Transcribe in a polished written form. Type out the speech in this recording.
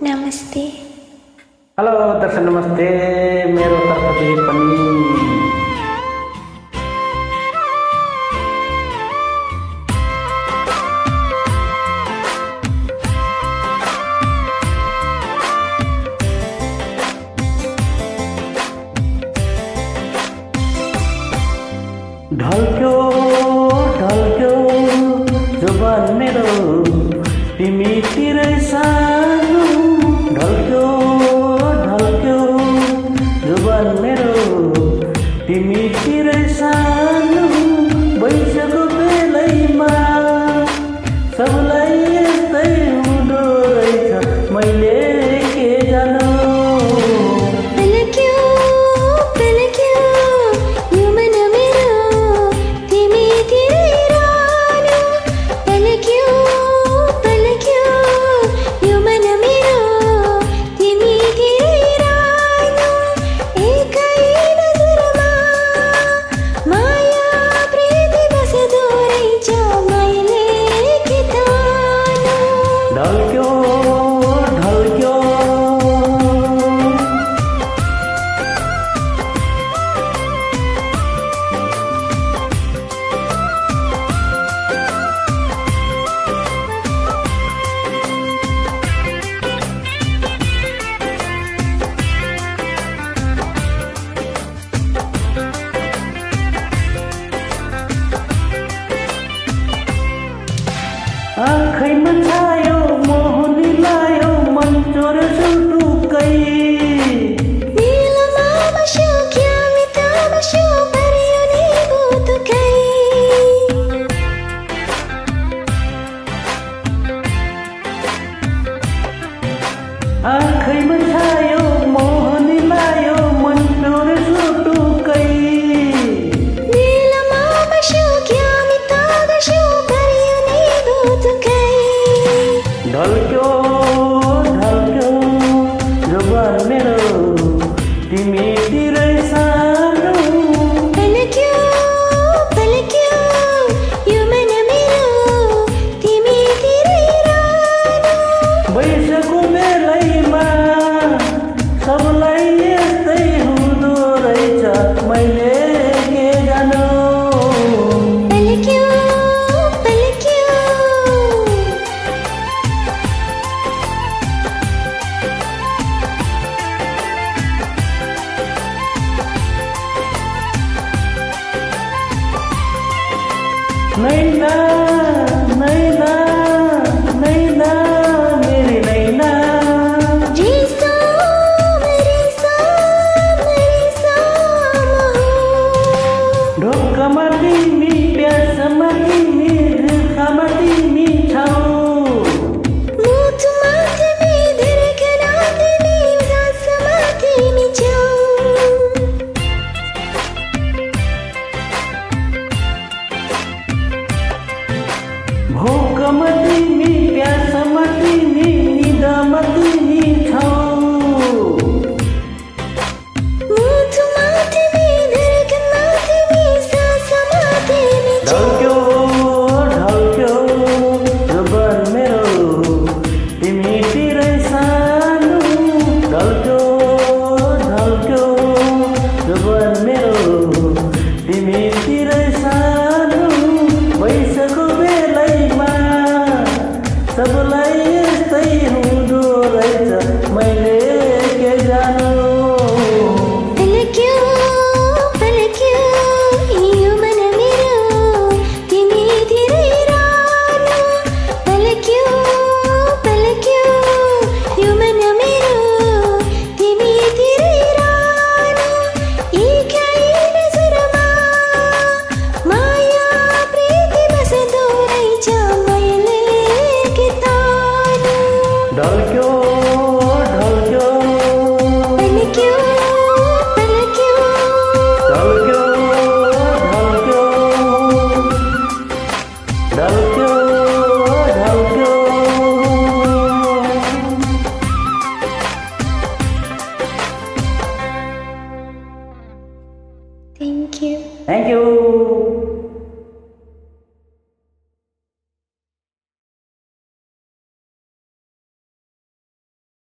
नमस्ते। हेलो दर्शक नमस्ते मेरो तर्फदेखि पनि ढल्क्यो ढल्क्यो जुबान मेरो तिमीतिरै सानो ढल्क्यो ढल्क्यो जुबान मेरो तिमीतिरै सानो भइसक्यो बेलैमा सबलाई यस्तै हुँदो रहेछ मैले के जानु ढल्क्यो ढल्क्यो आँखैमा छायो मोहनी लायो मन चोर सुटुकै नीलमा बस्यो क्यामिता बस्यो परियो नि भुतुकै आँखैमा छायो मोहनी लायो मन चोर सुटुकै नीलमा बस्यो क्यामिता बस्यो परियो नि भुतुकै ढल्क्यो ढल्क्यो जुबान मेरो तिमीतिरै सानो पल्क्यो पल्क्यो यो मन मेरो तिमीतिरै रानो भइसक्यो बेलैमा सबलाई यस्तै हुँदो रहेछ मैले के जानु पल्क्यो पल्क्यो नैना नैना नैना मेरी नैना रेशम रेशम रेशम हो ढोकामा तिमी प्यासमा तिमी दुःखमा तिमी छौ मुटुमा तिमी धड्कनमा तिमी सासमा तिमी छौ भोकमा तिमी प्यासमा तिमी निदमा तिमी छौ मुटुमा तिमी धड्कनमा तिमी सासमा तिमी छौ ढल्क्यो ढल्क्यो जुबान मेरो तिमीतिरै सानो ढल्क्यो